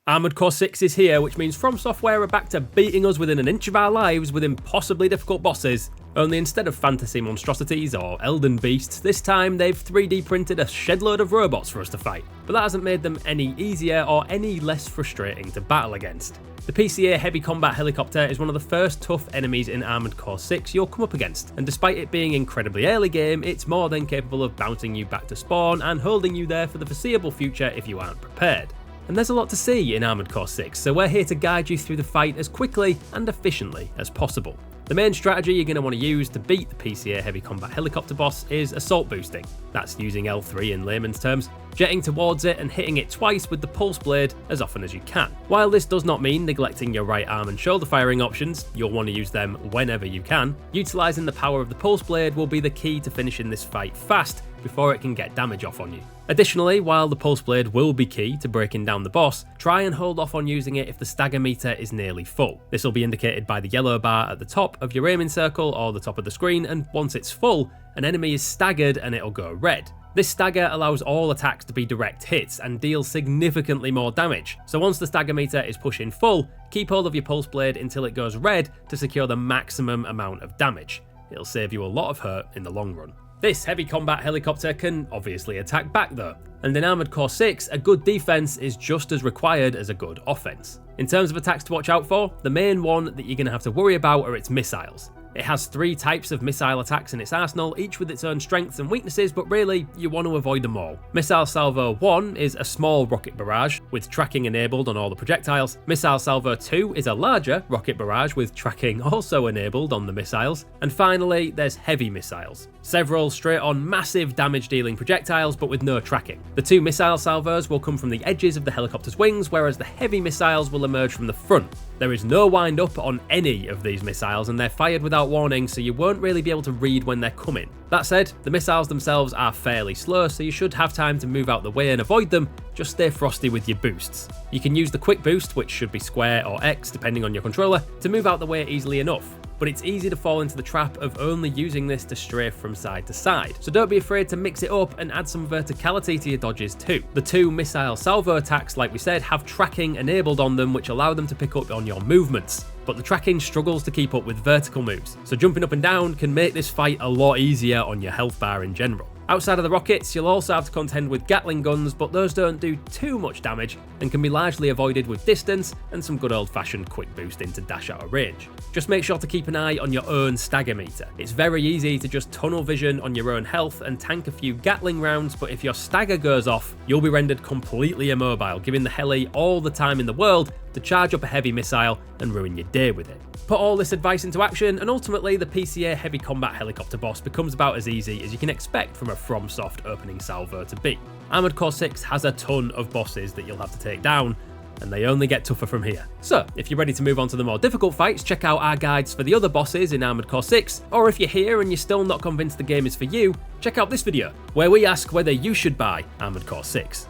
Armored Core 6 is here, which means FromSoftware are back to beating us within an inch of our lives with impossibly difficult bosses. Only instead of fantasy monstrosities or elden beasts, this time they've 3D printed a shedload of robots for us to fight. But that hasn't made them any easier or any less frustrating to battle against. The PCA Heavy Combat Helicopter is one of the first tough enemies in Armored Core 6 you'll come up against, and despite it being incredibly early game, it's more than capable of bouncing you back to spawn and holding you there for the foreseeable future if you aren't prepared. And there's a lot to see in Armored Core 6, so we're here to guide you through the fight as quickly and efficiently as possible. The main strategy you're going to want to use to beat the PCA Heavy Combat Helicopter boss is assault boosting. That's using L3 in layman's terms, jetting towards it and hitting it twice with the pulse blade as often as you can. While this does not mean neglecting your right arm and shoulder firing options, you'll want to use them whenever you can, utilising the power of the pulse blade will be the key to finishing this fight fast before it can get damage off on you. Additionally, while the pulse blade will be key to breaking down the boss, try and hold off on using it if the stagger meter is nearly full. This will be indicated by the yellow bar at the top of your aiming circle or the top of the screen, and once it's full, an enemy is staggered and it'll go red. This stagger allows all attacks to be direct hits and deal significantly more damage, so once the stagger meter is pushing full, keep hold of your pulse blade until it goes red to secure the maximum amount of damage. It'll save you a lot of hurt in the long run. This heavy combat helicopter can obviously attack back though, and in Armored Core 6, a good defense is just as required as a good offense. In terms of attacks to watch out for, the main one that you're going to have to worry about are its missiles. It has 3 types of missile attacks in its arsenal, each with its own strengths and weaknesses, but really, you want to avoid them all. Missile Salvo 1 is a small rocket barrage, with tracking enabled on all the projectiles. Missile Salvo 2 is a larger rocket barrage, with tracking also enabled on the missiles. And finally, there's heavy missiles. Several straight-on massive damage-dealing projectiles, but with no tracking. The 2 missile salvos will come from the edges of the helicopter's wings, whereas the heavy missiles will emerge from the front. There is no wind-up on any of these missiles, and they're fired without warning, so you won't really be able to read when they're coming. That said, the missiles themselves are fairly slow, so you should have time to move out the way and avoid them. Just stay frosty with your boosts. You can use the quick boost, which should be square or X depending on your controller, to move out the way easily enough. But it's easy to fall into the trap of only using this to strafe from side to side, so don't be afraid to mix it up and add some verticality to your dodges too. The 2 missile salvo attacks, like we said, have tracking enabled on them, which allow them to pick up on your movements, but the tracking struggles to keep up with vertical moves, so jumping up and down can make this fight a lot easier on your health bar in general. Outside of the rockets, you'll also have to contend with Gatling guns, but those don't do too much damage and can be largely avoided with distance and some good old-fashioned quick boosting to dash out of range. Just make sure to keep an eye on your own stagger meter. It's very easy to just tunnel vision on your own health and tank a few Gatling rounds, but if your stagger goes off, you'll be rendered completely immobile, giving the heli all the time in the world to charge up a heavy missile and ruin your day with it. Put all this advice into action, and ultimately the PCA Heavy Combat Helicopter boss becomes about as easy as you can expect from a FromSoft opening salvo to be. Armored Core 6 has a ton of bosses that you'll have to take down, and they only get tougher from here. So, if you're ready to move on to the more difficult fights, check out our guides for the other bosses in Armored Core 6, or if you're here and you're still not convinced the game is for you, check out this video, where we ask whether you should buy Armored Core 6.